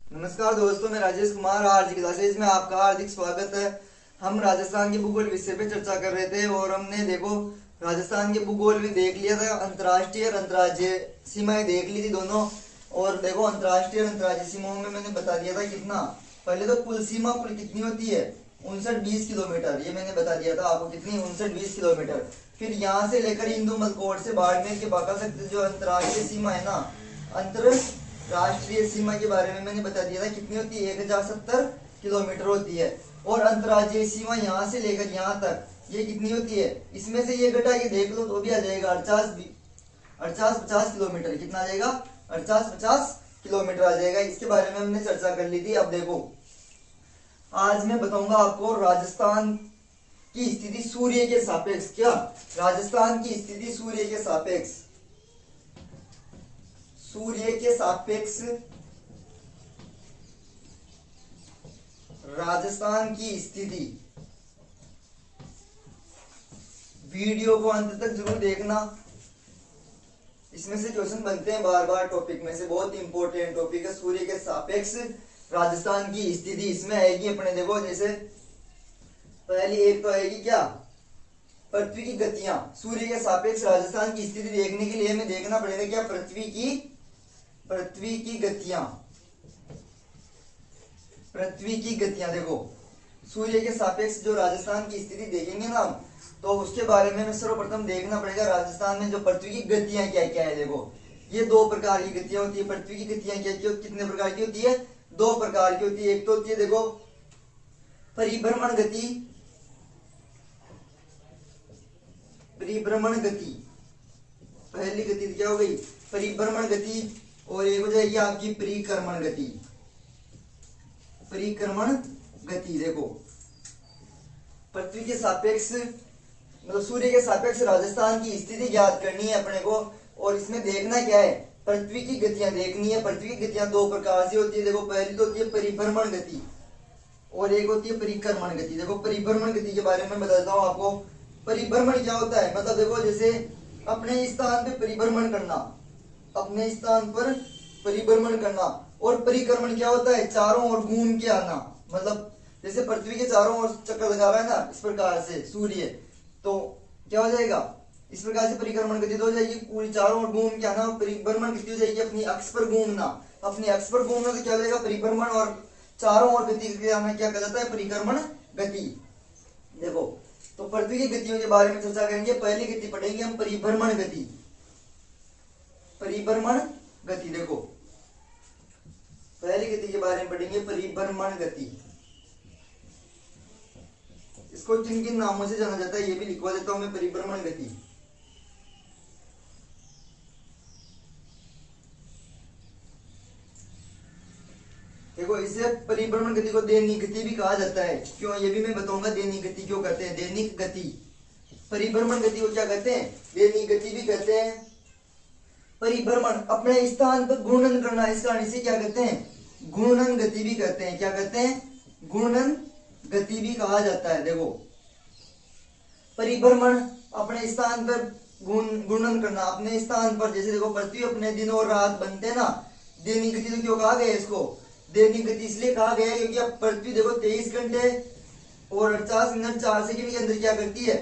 नमस्कार दोस्तों, मैं राजेश कुमार आज की क्लासेज में आपका हार्दिक स्वागत है। हम राजस्थान के भूगोल विषय पे चर्चा कर रहे थे और हमने देखो राजस्थान के भूगोल भी देख लिया था। अंतर्राष्ट्रीय और अंतर्राज्यीय सीमाएं देख ली थी दोनों। और देखो अंतर्राष्ट्रीय और अंतर्राज्यीय सीमाओं में मैंने बता दिया था कितना। पहले तो कुल सीमा कुल कितनी होती है 59-20 किलोमीटर, ये मैंने बता दिया था आपको कितनी 59-20 किलोमीटर। फिर यहाँ से लेकर हिंदू मलकोट से बाड़मेर के बाका तक जो अंतर्राष्ट्रीय सीमा है ना, अंतरराष्ट्रीय सीमा के बारे में मैंने बता दिया था कितनी होती है 1070 किलोमीटर होती है। और अंतर्राज्यीय सीमा यहाँ से लेकर यहाँ तक ये कितनी होती है, इसमें से ये घटा के देख लो तो भी आ जाएगा 50 किलोमीटर। कितना आ जाएगा 50 किलोमीटर आ जाएगा। इसके बारे में हमने चर्चा कर ली थी। अब देखो आज मैं बताऊंगा आपको राजस्थान की स्थिति सूर्य के सापेक्ष। क्या राजस्थान की स्थिति सूर्य के सापेक्ष, सूर्य के सापेक्ष राजस्थान की स्थिति। वीडियो को अंत तक जरूर देखना, इसमें से क्वेश्चन बनते हैं बार बार। टॉपिक में से बहुत इंपॉर्टेंट टॉपिक है सूर्य के सापेक्ष राजस्थान की स्थिति। इसमें आएगी अपने देखो जैसे पहली एक तो आएगी क्या, पृथ्वी की गतियां। सूर्य के सापेक्ष राजस्थान की स्थिति देखने के लिए हमें देखना पड़ेगा क्या, पृथ्वी की गतियां। पृथ्वी की गतियां देखो सूर्य के सापेक्ष जो राजस्थान की स्थिति देखेंगे ना हम, तो उसके बारे में हमें सर्वप्रथम देखना पड़ेगा राजस्थान में जो पृथ्वी की गतियां क्या क्या है। देखो ये दो प्रकार की गतियां होती है। पृथ्वी की गतियां क्या क्या कितने प्रकार की होती है, दो प्रकार की होती है। एक तो होती है देखो परिभ्रमण गति, परिभ्रमण गति पहली गति क्या हो गई परिभ्रमण गति। और एक हो जाएगी आपकी परिक्रमण गति। परिक्रमण गति देखो पृथ्वी के सापेक्ष मतलब सूर्य के सापेक्ष राजस्थान की स्थिति ज्ञात करनी है अपने को। और इसमें देखना क्या है, पृथ्वी की गतियां देखनी है। पृथ्वी की गतियां दो प्रकार से होती है। देखो पहली तो होती है परिभ्रमण गति और एक होती है परिक्रमण गति। देखो परिभ्रमण गति के बारे में बताता हूं आपको। परिभ्रमण क्या होता है, मतलब देखो जैसे अपने स्थान पे परिभ्रमण करना, अपने स्थान पर परिभ्रमण करना। और परिक्रमण क्या होता है, चारों ओर घूम के आना। मतलब जैसे पृथ्वी के चारों ओर चक्कर लगा रहा है ना इस प्रकार से सूर्य, तो क्या हो जाएगा इस प्रकार से परिक्रमण गति तो हो जाएगी पूरी चारों ओर घूम के आना। और परिभ्रमण गति हो जाएगी अपनी अक्ष पर घूमना। अपनी अक्ष पर घूमना तो क्या हो जाएगा परिभ्रमण, और चारों ओर गति करके आना क्या कहलाता है परिक्रमण गति। देखो तो पृथ्वी की गतियों के बारे में चर्चा करेंगे। पहली गति पढ़ेंगे हम परिभ्रमण गति। परिभ्रमण गति देखो पहली गति के बारे में पढ़ेंगे परिभ्रमण गति। इसको किन किन नामों से जाना जाता है ये भी लिखवा देता हूं मैं। परिभ्रमण गति देखो इसे परिभ्रमण गति को दैनिक गति भी कहा जाता है। क्यों ये भी मैं बताऊंगा दैनिक गति क्यों कहते हैं। दैनिक गति परिभ्रमण गति को क्या कहते हैं, दैनिक गति भी कहते हैं। परिभ्रमण अपने स्थान पर घूर्णन करना, इस कारण इसे क्या कहते हैं घूर्णन गति भी कहते हैं। क्या कहते हैं घूर्णन गति भी कहा जाता है। देखो परिभ्रमण अपने स्थान पर घूर्णन करना, अपने स्थान पर। जैसे देखो पृथ्वी अपने दिन और रात बनते हैं ना, दैनिक गति तो क्यों कहा गया इसको दैनिक गति इसलिए कहा गया है क्योंकि अब पृथ्वी देखो 23 घंटे और 48 मिनट 4 सेकंड के अंदर क्या करती है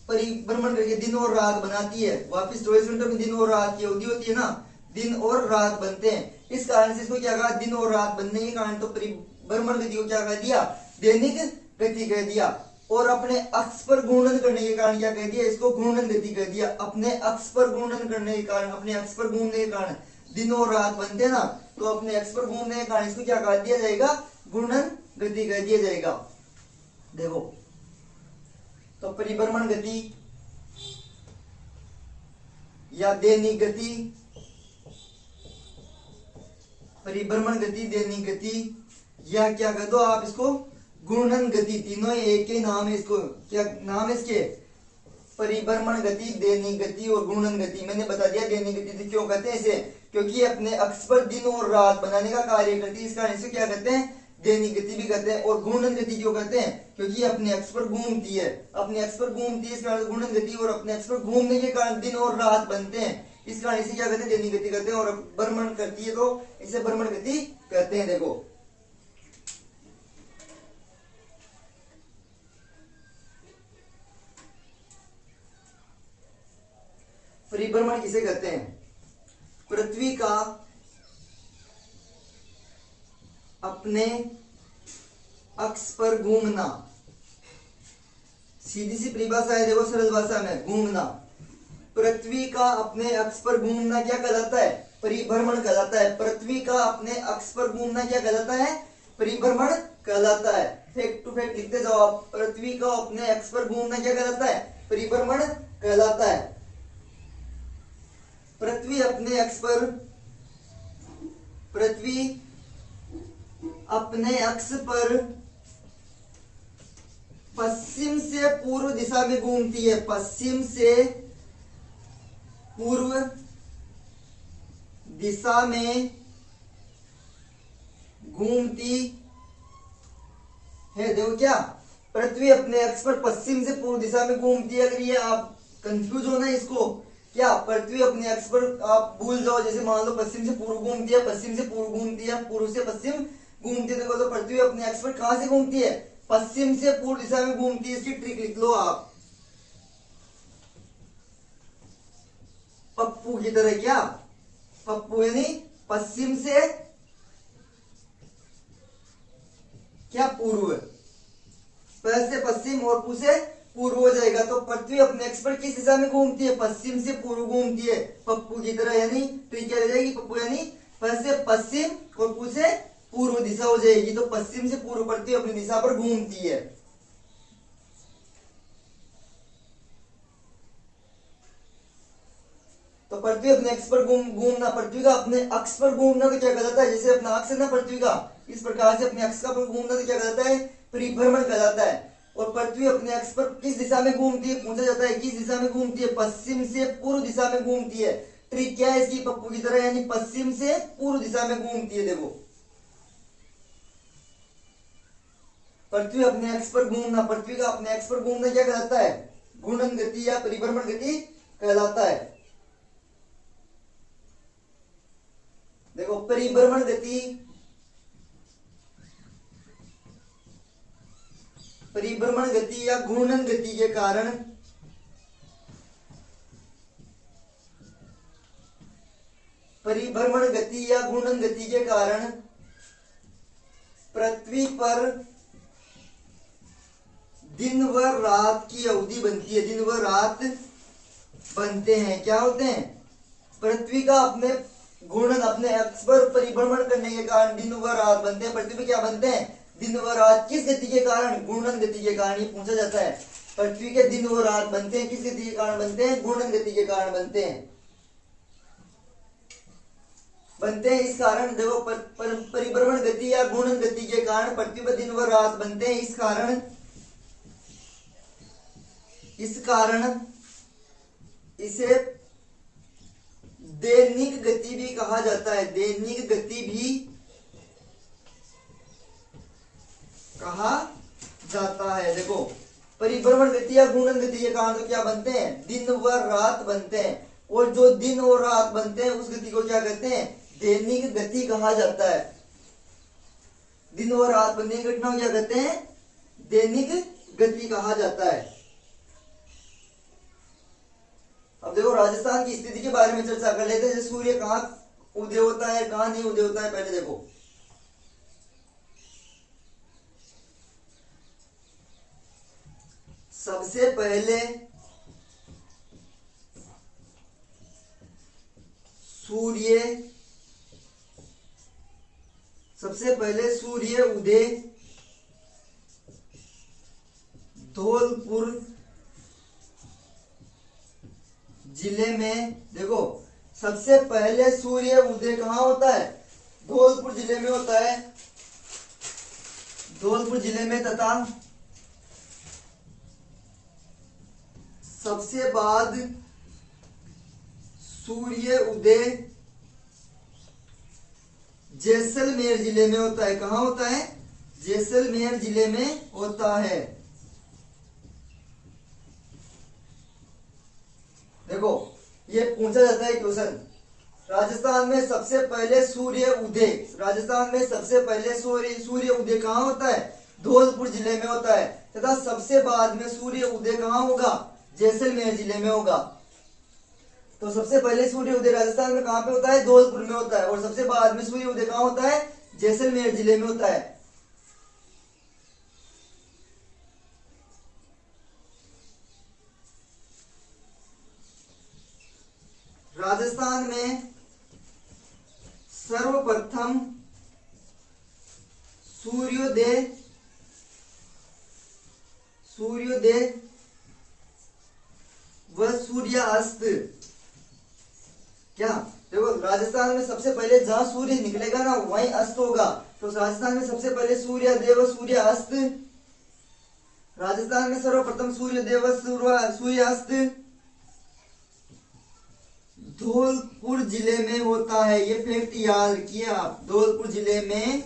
परिभ्रमण करके दिन और रात बनाती है। वापिस 24 घंटों में दिन और रात की अवधि होती है ना, दिन और रात बनते हैं। इस कारण से इसको क्या कहा दिन और रात बनने के कारण तो परिभ्रमण गति को क्या कह दिया दैनिक गति कह दिया। और अपने अक्ष पर घूर्णन करने के कारण क्या कह दिया इसको घूर्णन गति कह दिया। अपने अक्ष पर घूर्णन करने के कारण, अपने अक्ष पर घूमने के कारण दिन और रात बनते हैं ना, तो अपने अक्ष पर घूमने के कारण इसको क्या कह दिया जाएगा घूर्णन गति कह दिया जाएगा। देखो तो परिभ्रमण गति या दैनिक गति, परिभ्रमण गति दैनिक गति या क्या कह दो आप इसको घूर्णन गति, तीनों एक के नाम है। इसको क्या नाम है इसके परिभ्रमण गति, दैनिक गति और घूर्णन गति। मैंने बता दिया दैनिक गति क्यों कहते हैं इसे, क्योंकि अपने अक्ष पर दिन और रात बनाने का कार्य करती है। इस कारण इसे क्या कहते हैं दैनिक गति भी कहते हैं। और घूर्णन गति क्यों कहते हैं, क्योंकि अपने अक्ष पर घूमती है, अपने अक्ष पर घूमती है, इस कारण घूर्णन गति। और अपने अक्ष पर घूमने के कारण दिन और रात बनते हैं, इस कारण इसे क्या कहते हैं, दैनिक गति कहते हैं। और भ्रमण करती है तो इसे भ्रमण गति कहते हैं। देखो परिभ्रमण किसे कहते हैं, पृथ्वी का अपने अक्ष पर घूमना। सीधी सी परिभाषा है, देखो सरल भाषा में, घूमना। पृथ्वी का अपने अक्ष पर घूमना क्या कहलाता है, परिभ्रमण कहलाता है। पृथ्वी का अपने अक्ष पर घूमना क्या कहलाता है, परिभ्रमण कहलाता है। फैक्ट टू फैक्ट लिखते जाओ आप, पृथ्वी का अपने अक्ष पर घूमना क्या कहलाता है, परिभ्रमण कहलाता है। पृथ्वी अपने अक्ष पर, पृथ्वी अपने अक्ष पर पश्चिम से पूर्व दिशा में घूमती है। पश्चिम से पूर्व दिशा में घूमती है। देखो क्या, पृथ्वी अपने अक्ष पर पश्चिम से पूर्व दिशा में घूमती है। अगर ये आप कंफ्यूज हो ना इसको, क्या पृथ्वी अपने अक्ष पर आप भूल जाओ, जैसे मान लो पश्चिम से पूर्व घूमती है, पश्चिम से पूर्व घूमती है, पूर्व से पश्चिम घूमती है। देखो तो पृथ्वी अपने अक्ष पर कहां से घूमती है, पश्चिम से पूर्व दिशा में घूमती है। इसकी ट्रिक लिख लो आप, पप्पू की तरह। क्या पप्पू यानी पश्चिम से क्या पूर्व, प से पश्चिम और पू से पूर्व हो जाएगा। तो पृथ्वी अपने अक्ष पर किस दिशा में घूमती है, पश्चिम से पूर्व घूमती है, पप्पू की तरह। यानी ट्रिक क्या रह जाएगी, पप्पू यानी प से पश्चिम और पू से पूर्व दिशा हो जाएगी। तो पश्चिम से पूर्व पृथ्वी अपनी दिशा पर घूमती है। तो पृथ्वी अपने अक्ष पर घूमना, पृथ्वी का अपने अक्ष पर घूमना तो क्या कहलाता है, जैसे अपना अक्ष है ना पृथ्वी का, इस प्रकार से अपने अक्ष का घूमना तो क्या कहलाता है, परिभ्रमण कहलाता है। और पृथ्वी अपने अक्ष पर किस दिशा में घूमती है, पूछा जाता है किस दिशा में घूमती है, पश्चिम से पूर्व दिशा में घूमती है। ट्रिक क्या है इसकी, पप्पू की तरह, यानी पश्चिम से पूर्व दिशा में घूमती है। देखो पृथ्वी अपने अक्ष पर घूमना, पृथ्वी का अपने अक्ष पर घूमना क्या कहलाता है, घूर्णन गति या परिभ्रमण गति कहलाता है। देखो परिभ्रमण गति, परिभ्रमण गति या घूर्णन गति के कारण परिभ्रमण गति या घूर्णन गति के कारण पृथ्वी पर दिन व रात की अवधि बनती है। दिन व रात बनते हैं, क्या होते हैं, पृथ्वी का अपने घूर्णन, अपने अक्ष पर परिभ्रमण करने के कारण दिन व रात बनते हैं। पृथ्वी पे क्या बनते हैं, दिन व रात। किस गति के कारण, घूर्णन गति के कारण। ये पूछा जाता है, पृथ्वी के दिन व रात बनते हैं, किस गति के कारण बनते हैं, घूर्णन गति के कारण बनते हैं। बनते हैं इस कारण, देखो परिभ्रमण गति या घूर्णन गति के कारण पृथ्वी पर दिन व रात बनते हैं। इस कारण इसे दैनिक गति भी कहा जाता है। दैनिक गति भी कहा जाता है। देखो परिभ्रमण गति या घूर्णन गति के कारण तो क्या बनते हैं, दिन व रात बनते हैं। और जो दिन और रात बनते हैं उस गति को क्या कहते हैं, दैनिक गति कहा जाता है। दिन और रात बनने की घटना को क्या कहते हैं, दैनिक गति कहा जाता है। अब देखो राजस्थान की स्थिति के बारे में चर्चा कर लेते हैं। जैसे सूर्य कहाँ उदय होता है, कहाँ नहीं उदय होता है। पहले देखो सबसे पहले सूर्य उदय धौलपुर जिले में। देखो सबसे पहले सूर्य उदय कहाँ होता है, धौलपुर जिले में होता है। धौलपुर जिले में, तथा सबसे बाद सूर्य उदय जैसलमेर जिले में होता है। कहाँ होता है, जैसलमेर जिले में होता है। देखो ये पूछा जाता है क्वेश्चन। राजस्थान में सबसे पहले सूर्य उदय, राजस्थान में सबसे पहले सूर्य उदय कहाँ होता है? धौलपुर जिले में होता है। तथा सबसे बाद में सूर्य उदय कहाँ होगा? जैसलमेर जिले में होगा। तो सबसे पहले सूर्य उदय राजस्थान में कहाँ पे होता है? धौलपुर में होता है। और सबसे बाद में सूर्य उदय कहाँ होता है? जैसलमेर जिले में होता है। राजस्थान में सर्वप्रथम सूर्योदय व सूर्यास्त, क्या देखो राजस्थान में सबसे पहले जहां सूर्य निकलेगा ना वहीं अस्त होगा। तो राजस्थान में सबसे पहले सूर्योदय व सूर्यास्त, राजस्थान में सर्वप्रथम सूर्योदय व सूर्यास्त धौलपुर जिले में होता है। ये फैक्ट याद रखिए आप, धौलपुर जिले में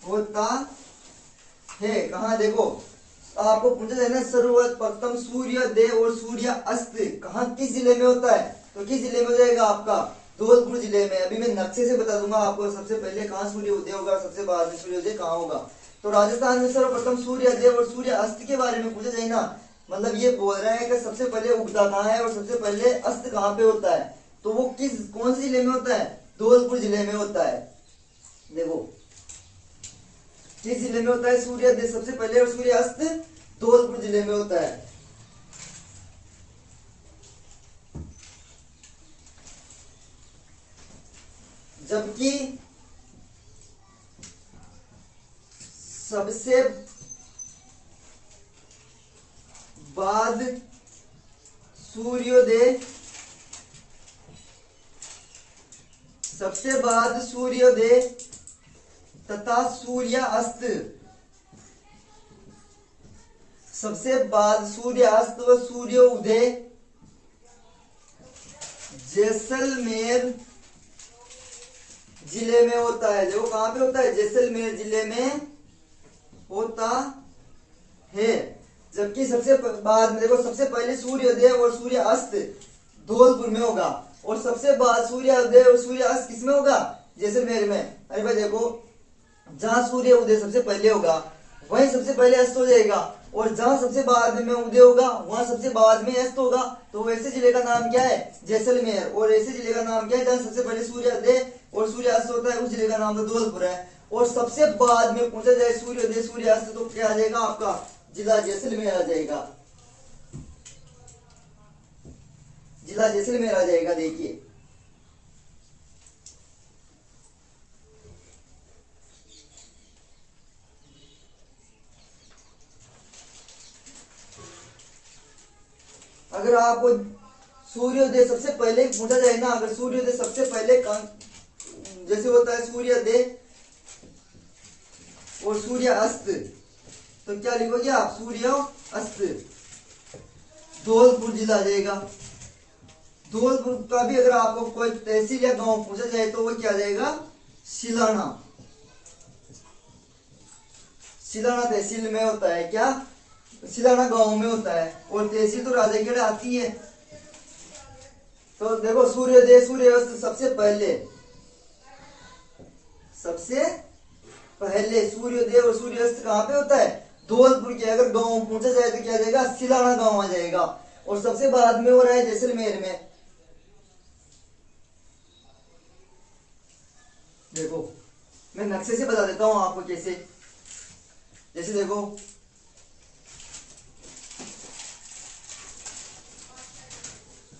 होता है। कहा देखो आपको पूछा जाए ना सर्वप्रथम सूर्योदय और सूर्यास्त कहा किस जिले में होता है? तो किस जिले में हो जाएगा आपका? धौलपुर जिले में। अभी मैं नक्शे से बता दूंगा आपको सबसे पहले कहाँ सूर्य उदय होगा, सबसे बाद में सूर्योदय कहाँ होगा। तो राजस्थान में सर्वप्रथम सूर्योदय और सूर्यास्त के बारे में पूछा जाए ना, मतलब ये बोल रहा है कि सबसे पहले उगता कहाँ है और सबसे पहले अस्त कहाँ पे होता है। तो वो कौन से जिले में होता है? धौलपुर जिले में होता है। देखो किस जिले में होता है सूर्योदय सबसे पहले और सूर्यास्त? धौलपुर जिले में होता है। जबकि सबसे बाद सूर्योदय तथा सूर्यास्त, सबसे बाद सूर्यास्त व सूर्योदय जैसलमेर जिले में होता है। देखो कहां पे होता है? जैसलमेर जिले में होता है। जबकि सबसे बाद में देखो सबसे पहले सूर्योदय और सूर्यास्त धौलपुर में होगा और सबसे बाद सूर्योदय और सूर्यास्त किसमें होगा? जैसलमेर में। अरे भाई देखो जहां सूर्य उदय सबसे पहले होगा वहीं सबसे पहले अस्त हो जाएगा और जहां सबसे बाद में उदय होगा वहां सबसे बाद में अस्त होगा। तो ऐसे जिले का नाम क्या है? जैसलमेर। और ऐसे जिले का नाम क्या है जहां सबसे पहले सूर्योदय और सूर्यास्त होता है? उस जिले का नाम तो धौलपुर है। और सबसे बाद में पूछा जाए सूर्योदय सूर्यास्त तो क्या आ जाएगा आपका? जिला जैसलमेर आ जाएगा, जिला जैसलमेर आ जाएगा। देखिए अगर आपको सूर्योदय सबसे पहले पूछा जाए ना, अगर सूर्योदय सबसे पहले जैसे होता है सूर्योदय और सूर्यास्त तो क्या लिखोगे आप? सूर्यास्त। धौलपुर जिला आ जाएगा। धौलपुर का भी अगर आपको कोई तहसील या गांव पूछा जाए तो वो क्या जाएगा? सिलाना। सिलाना तहसील में होता है। क्या? सिलाना गांव में होता है। और तहसील तो राजाखेड़ आती है। तो देखो सूर्योदय सूर्यास्त सबसे पहले सूर्योदय और सूर्यास्त कहाँ पे होता है? धौलपुर के। अगर गांव पूछा जाए तो क्या जाएगा? सिलाना गांव आ जाएगा। और सबसे बाद में हो रहा है जैसलमेर में। देखो मैं नक्शे से बता देता हूं आपको कैसे। जैसे देखो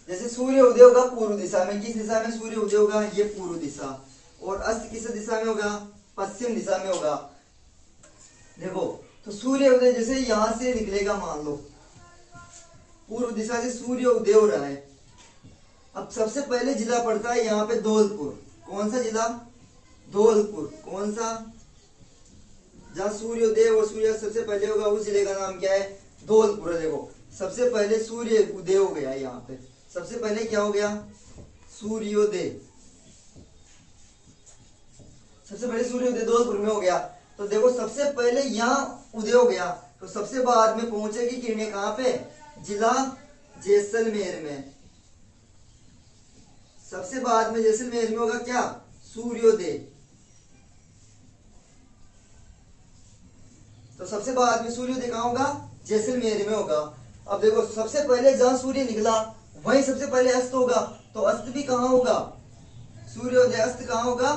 जैसे सूर्य उदय होगा पूर्व दिशा में। किस दिशा में सूर्य उदय होगा? ये पूर्व दिशा। और अस्त किस दिशा में होगा? पश्चिम दिशा में होगा। देखो तो सूर्य उदय जैसे यहां से निकलेगा, मान लो पूर्व दिशा से सूर्य उदय हो रहा है। अब सबसे पहले जिला पड़ता है यहाँ पे धौलपुर। कौन सा जिला? धौलपुर। कौन सा? जहां सूर्योदय और सूर्यास्त सबसे पहले होगा उस जिले का नाम क्या है? धौलपुर। देखो सबसे पहले सूर्य उदय हो गया यहाँ पे। सबसे पहले क्या हो गया? सूर्योदय। सबसे पहले सूर्योदय धौलपुर में हो गया। तो देखो सबसे पहले यहाँ उदय हो गया तो सबसे बाद में पहुंचेगी किरणें कहाँ पे? जिला जैसलमेर में। सबसे बाद में जैसलमेर में होगा क्या, सूर्योदय। तो सबसे बाद में सूर्योदय कहाँ होगा, जैसलमेर में होगा। अब देखो सबसे पहले जहां सूर्य निकला वहीं सबसे पहले अस्त होगा, तो अस्त भी कहाँ होगा, सूर्योदय अस्त कहाँ होगा,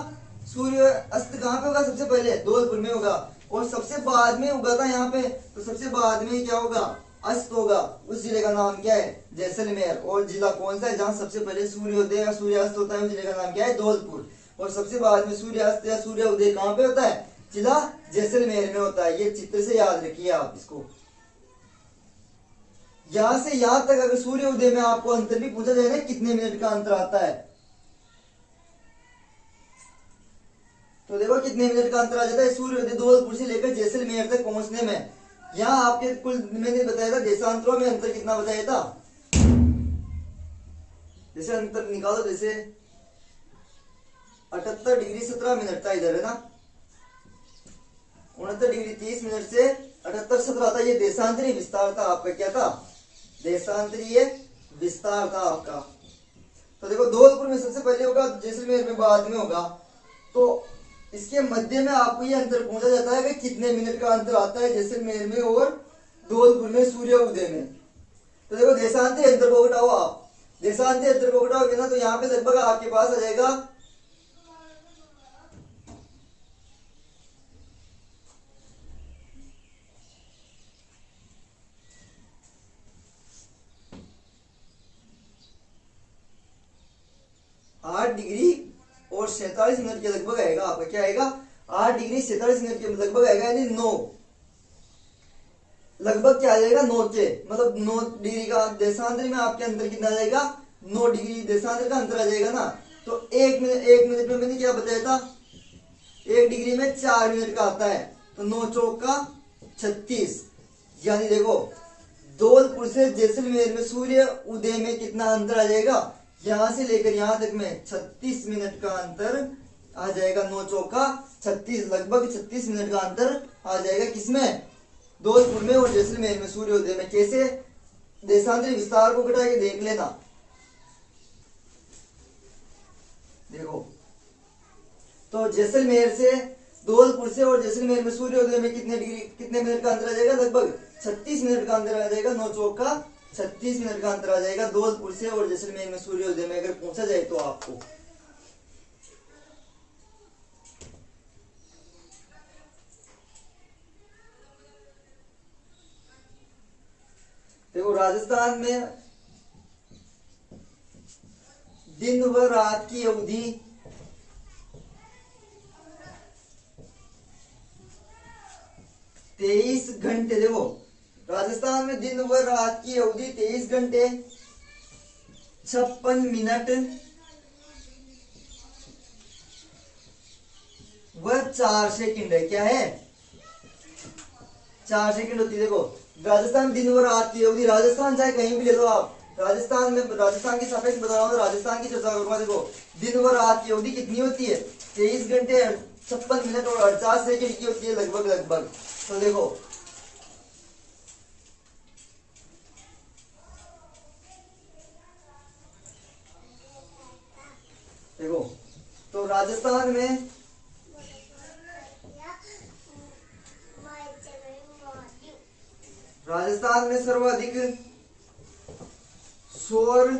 सूर्य अस्त कहाँ पे होगा, सबसे पहले धौलपुर में होगा। और सबसे बाद में उगा था यहाँ पे, तो सबसे बाद में क्या होगा, अस्त होगा। उस जिले का नाम क्या है, जैसलमेर। और जिला कौन सा है जहाँ सबसे पहले सूर्योदय या सूर्यास्त होता है, उस जिले का नाम क्या है, धौलपुर। और सबसे बाद में सूर्यास्त या सूर्योदय कहाँ पे होता है, जिला जैसलमेर में होता है। ये चित्र से याद रखिए आप इसको। यहां से यहां तक अगर सूर्योदय में आपको अंतर भी पूछा जाए ना, कितने मिनट का अंतर आता है, तो देखो कितने मिनट का अंतर आ जाता है सूर्योदय धौलपुर से लेकर जैसलमेर तक पहुंचने में। यहाँ आपके कुल मैंने बताया था देशांतरों में अंतर कितना बताया था, जैसे अंतर निकालो, जैसे 78 डिग्री 17 मिनट था इधर, है ना, 69 डिग्री 30 मिनट से 78 17 था। ये देशांतरी विस्तार था आपका, क्या था, देशांतरीय विस्तार था आपका। तो देखो धौलपुर में सबसे पहले होगा, जैसलमेर में बाद में होगा। तो इसके मध्य में आपको ये अंतर पूछा जाता है कि कितने मिनट का अंतर आता है जैसलमेर में और धौलपुर में सूर्योदय में। तो देखो देशांतरी अंतर को घटाओ आप, देशांतरी अंतर को घटाओगे ना, तो यहाँ पे लगभग आपके पास आ जाएगा 8 डिग्री और 47 मिनट के लगभग आएगा आपका, क्या आएगा, 8 डिग्री 47 मिनट के लगभग आएगा, यानी 9 लगभग क्या आ जाएगा, 9 के मतलब 9 डिग्री का देशांतर में आपके अंतर कितना आ जाएगा, 9 डिग्री देशांतर का अंतर आ जाएगा ना। तो एक मिनट में मैंने क्या बताया था, 1 डिग्री में 4 मिनट का आता है, तो 9 चौक का 36। यानी देखो धौलपुर से जैसलमेर में सूर्य उदय में कितना अंतर आ जाएगा, यहां से लेकर यहां तक में 36 मिनट का अंतर आ जाएगा, 9 चौका 36, लगभग 36 मिनट का अंतर आ जाएगा किसमें, धौलपुर में और जैसलमेर में सूर्योदय में। कैसे, देशांतरी विस्तार को घटा के देख लेना। देखो तो जैसलमेर से धौलपुर से और जैसलमेर में सूर्योदय में कितने मिनट का अंतर आ जाएगा, लगभग 36 मिनट का अंतर आ जाएगा, 9 चौक का 36 मिनट का अंतर आ जाएगा धौलपुर से और जैसलमेर में सूर्योदय में अगर पूछा जाए तो आपको। देखो राजस्थान में दिन व रात की अवधि 23 घंटे। देखो राजस्थान में दिन व रात की अवधि 23 घंटे 56 मिनट व 4 सेकंड है। क्या है, 4 सेकंड होती है। देखो राजस्थान दिन व रात की अवधि, राजस्थान चाहे कहीं भी ले लो आप, राजस्थान में राजस्थान के सापेक्ष बता रहा हूँ, राजस्थान की चर्चा करूंगा। देखो दिन व रात की अवधि कितनी होती है, 23 घंटे 56 मिनट और 48 सेकंड की होती है लगभग। तो देखो तो राजस्थान में सर्वाधिक सौर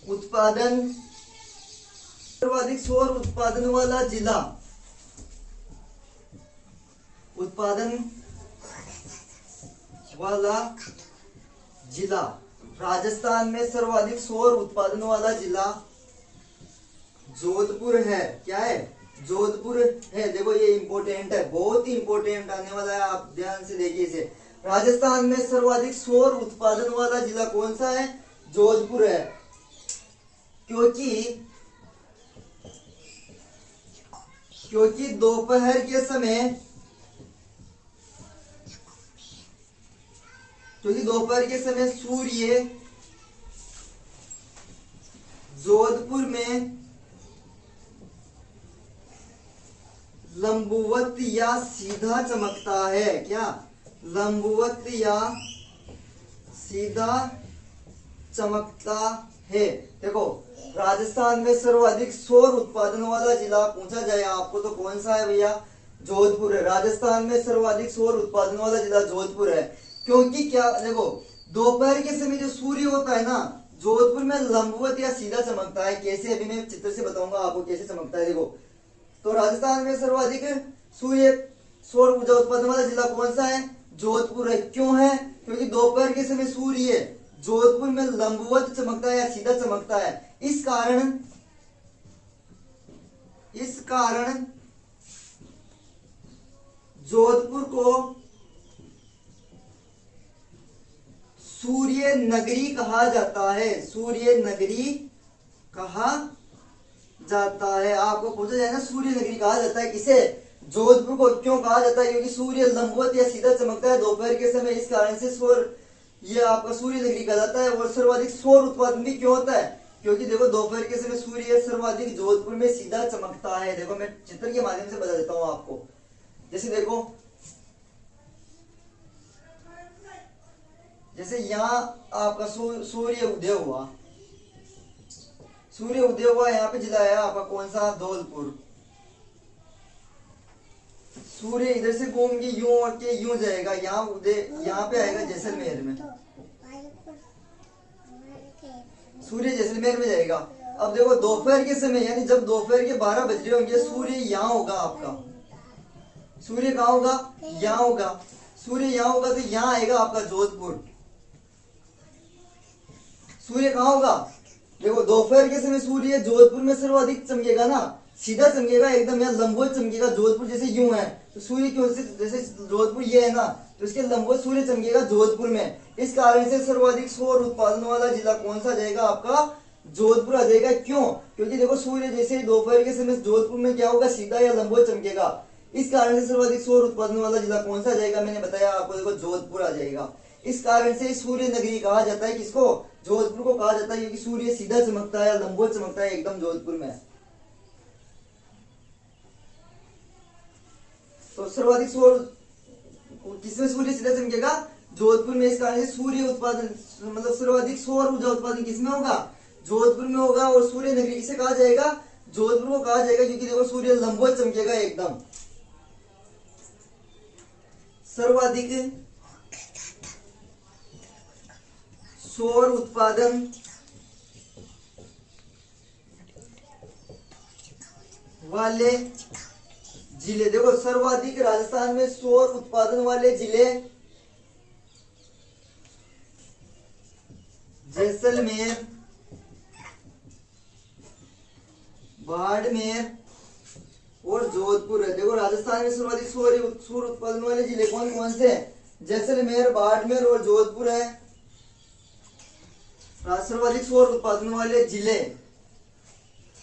उत्पादन वाला जिला, राजस्थान में सर्वाधिक सौर उत्पादन वाला जिला जोधपुर है। क्या है, जोधपुर है। देखो ये इंपॉर्टेंट है, बहुत ही इंपॉर्टेंट आने वाला है, आप ध्यान से देखिए इसे। राजस्थान में सर्वाधिक सौर उत्पादन वाला जिला कौन सा है, जोधपुर है। क्योंकि दोपहर के समय सूर्य जोधपुर में लंबवत या सीधा चमकता है। क्या, लंबवत या सीधा चमकता है। देखो राजस्थान में सर्वाधिक सौर उत्पादन वाला जिला पूछा जाए आपको तो कौन सा है भैया? जोधपुर है। राजस्थान में सर्वाधिक सौर उत्पादन वाला जिला जोधपुर है। क्योंकि क्या देखो, दोपहर के समय जो सूर्य होता है ना, जोधपुर में लंबवत या सीधा चमकता है। कैसे? अभी मैं चित्र से बताऊंगा आपको कैसे चमकता है। देखो, तो राजस्थान में सर्वाधिक सूर्य सौर ऊर्जा उत्पादन वाला जिला कौन सा है? जोधपुर है। क्यों है? क्योंकि दोपहर के समय सूर्य जोधपुर में लंबवत चमकता है या सीधा चमकता है। इस कारण जोधपुर को सूर्य नगरी कहा जाता है। सूर्य नगरी कहा जाता है। आपको पूछा जाए ना, सूर्य नगरी कहा जाता है किसे? जोधपुर को। क्यों कहा जाता है? क्योंकि सूर्य लंबवत या सीधा चमकता है दोपहर के समय, इस कारण से ये आपका सूर्य नगरी कहा जाता है। और सर्वाधिक सौर उत्पादन भी क्यों होता है? क्योंकि देखो दोपहर के समय सूर्य सर्वाधिक जोधपुर में सीधा चमकता है। देखो मैं चित्र के माध्यम से बता देता हूं आपको। जैसे देखो, जैसे यहाँ आपका सूर्य उदय हुआ, यहाँ पे जिला है आपका कौन सा? धौलपुर। सूर्य इधर से घूम के यूं और के यूं जाएगा, यहाँ उदय यहाँ पे आएगा जैसलमेर में। सूर्य जैसलमेर में जाएगा। अब देखो दोपहर के समय, यानी जब दोपहर के 12 बज रहे होंगे, सूर्य यहाँ होगा आपका। सूर्य कहाँ होगा? यहाँ होगा। सूर्य यहाँ होगा तो यहाँ आएगा आपका जोधपुर। सूर्य कहाँ होगा? देखो दोपहर के समय सूर्य जोधपुर में सर्वाधिक चमकेगा ना, सीधा चमकेगा एकदम, यहाँ लंबवत चमकेगा। जोधपुर जैसे यूं है तो सूर्य क्यों से, जैसे जोधपुर ये है ना, तो इसके लंबवत सूर्य चमकेगा जोधपुर में। इस कारण से सर्वाधिक सौर उत्पादन वाला जिला कौन सा जाएगा? आपका जोधपुर आ जाएगा। क्यों? क्योंकि देखो सूर्य जैसे दोपहर के समय जोधपुर में क्या होगा? सीधा या लंबवत चमकेगा। इस कारण से सर्वाधिक सौर उत्पादन वाला जिला कौन सा जाएगा? मैंने बताया आपको, देखो जोधपुर आ जाएगा। इस कारण से सूर्य नगरी कहा जाता है। किसको? जोधपुर को कहा जाता है, क्योंकि सूर्य सीधा चमकता है, लंबवत चमकता है एकदम जोधपुर में। तो सर्वाधिक सौर किसमें सूर्य सीधा चमकेगा? जोधपुर में। इस कारण से सूर्य उत्पादन मतलब सर्वाधिक सौर ऊर्जा उत्पादन किसमें होगा? जोधपुर में होगा। और सूर्य नगरी किसे कहा जाएगा? जोधपुर को कहा जाएगा, क्योंकि देखो सूर्य लंबवत चमकेगा एकदम। सर्वाधिक सौर उत्पादन वाले जिले, देखो सर्वाधिक राजस्थान में सौर उत्पादन वाले जिले जैसलमेर, बाड़मेर और जोधपुर है। देखो राजस्थान में सर्वाधिक सौर उत्पादन वाले जिले कौन कौन से हैं? जैसलमेर, बाड़मेर और जोधपुर है सर्वाधिक सौर उत्पादन वाले जिले।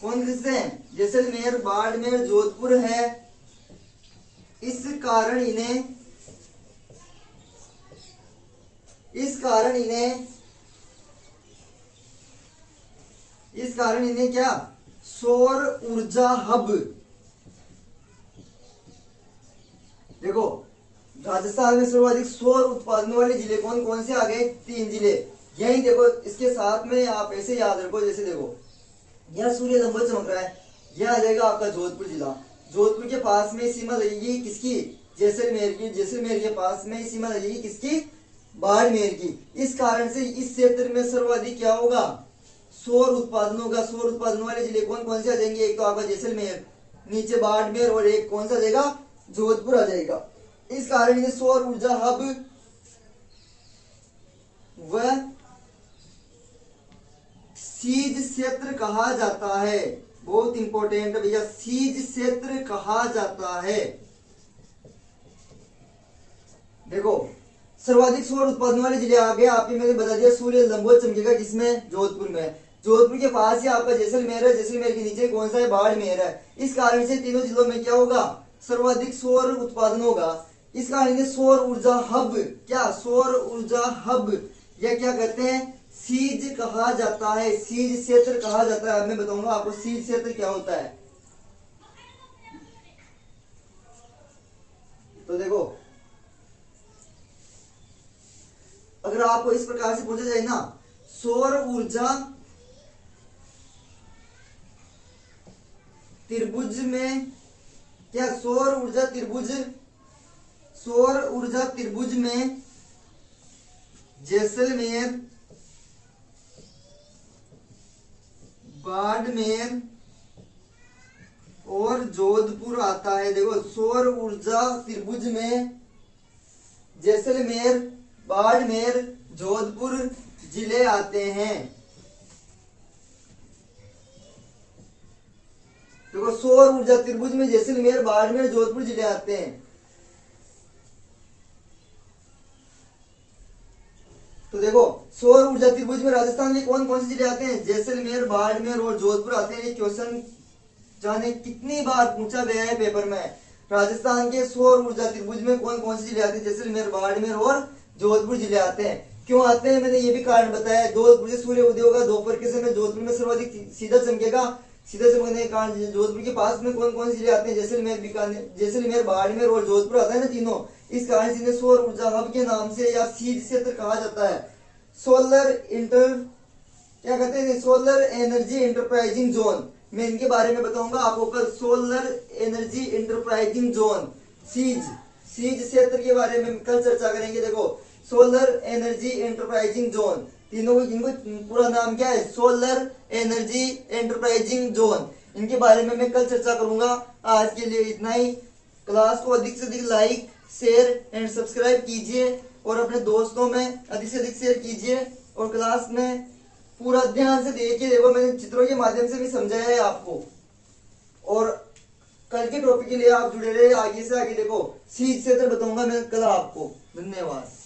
कौन किससे हैं? जैसलमेर, बाड़मेर, जोधपुर है। इस कारण इन्हें क्या? सौर ऊर्जा हब। देखो राजस्थान में सर्वाधिक सौर उत्पादन वाले जिले कौन कौन से आ गए? 3 जिले। यही देखो, इसके साथ में आप ऐसे याद रखो, जैसे देखो यह सूर्य लंबवत चमक रहा है, यह आ जाएगा आपका जोधपुर जिला। जोधपुर के पास में सीमा लगेगी किसकी? जैसलमेर की। जैसलमेर के पास में सीमा लगेगी किसकी? बाड़मेर की। इस कारण से इस क्षेत्र में सर्वाधिक क्या होगा? सौर उत्पादन होगा। सौर उत्पादन वाले जिले कौन कौन से आ जाएंगे? एक तो आपका जैसलमेर, नीचे बाड़मेर और एक कौन सा आ जाएगा? जोधपुर आ जाएगा। इस कारण इन्हें सौर ऊर्जा हब व सीज क्षेत्र कहा जाता है। बहुत इंपॉर्टेंट है भैया, सीज क्षेत्र कहा जाता है। देखो सर्वाधिक सौर उत्पादन वाले जिले आ गए आपके, मैंने बता दिया सूर्य लंबवत चमकेगा किसमें? जोधपुर में। जोधपुर के पास ही आपका जैसलमेर है, जैसलमेर के नीचे कौन सा है? बाड़मेर है। इस कारण से तीनों जिलों में क्या होगा? सर्वाधिक सौर उत्पादन होगा। इस कारण सौर ऊर्जा हब, क्या? सौर ऊर्जा हब, यह क्या कहते हैं? सीज कहा जाता है। सीज क्षेत्र कहा जाता है। मैं बताऊंगा आपको सीज क्षेत्र क्या होता है। तो देखो अगर आपको इस प्रकार से पूछा जाए ना, सौर ऊर्जा त्रिभुज में क्या सौर ऊर्जा त्रिभुज में जैसलमेर, बाड़मेर और जोधपुर आता है। देखो सौर ऊर्जा त्रिभुज में जैसलमेर, बाड़मेर, जोधपुर जिले आते हैं। देखो सौर ऊर्जा त्रिभुज में जैसलमेर, बाड़मेर, जोधपुर जिले आते हैं। तो देखो सौर ऊर्जा त्रिभुज में राजस्थान के कौन कौन से जिले आते हैं? जैसलमेर, बाड़मेर और जोधपुर आते हैं। ये क्वेश्चन जाने कितनी बार पूछा गया है पेपर में। राजस्थान के सौर ऊर्जा त्रिभुज में कौन कौन से जिले आते हैं? जैसलमेर, बाड़मेर और जोधपुर जिले आते हैं। क्यों आते हैं मैंने ये भी कारण बताया है। 2 बजे सूर्य उदय होगा, दोपहर के समय जोधपुर में सर्वाधिक सीधा चमकेगा। सीधा चमकने के कारण जोधपुर के पास में कौन कौन से जिले आते हैं? जैसलमेर, बाड़मेर और जोधपुर आता है ना तीनों। इस कारण से इन्हें सौर ऊर्जा हब के नाम से या सीध क्षेत्र कहा जाता है। सोलर एनर्जी इंटरप्राइजिंग जोन, मैं इनके बारे में बताऊंगा आपको कल। Solar energy enterprising zone, seize क्षेत्र के बारे में कल चर्चा करेंगे। देखो सोलर एनर्जी इंटरप्राइजिंग जोन, तीनों को इनको पूरा नाम क्या है? Solar energy enterprising zone. इनके बारे में मैं कल चर्चा करूंगा। आज के लिए इतना ही। क्लास को अधिक से अधिक लाइक, शेयर एंड सब्सक्राइब कीजिए और अपने दोस्तों में अधिक से अधिक शेयर कीजिए। और क्लास में पूरा ध्यान से देखिए। देखो मैंने चित्रों के माध्यम से भी समझाया है आपको। और कल के टॉपिक के लिए आप जुड़े रहे आगे से आगे। देखो सीध क्षेत्र बताऊंगा मैं कल आपको। धन्यवाद।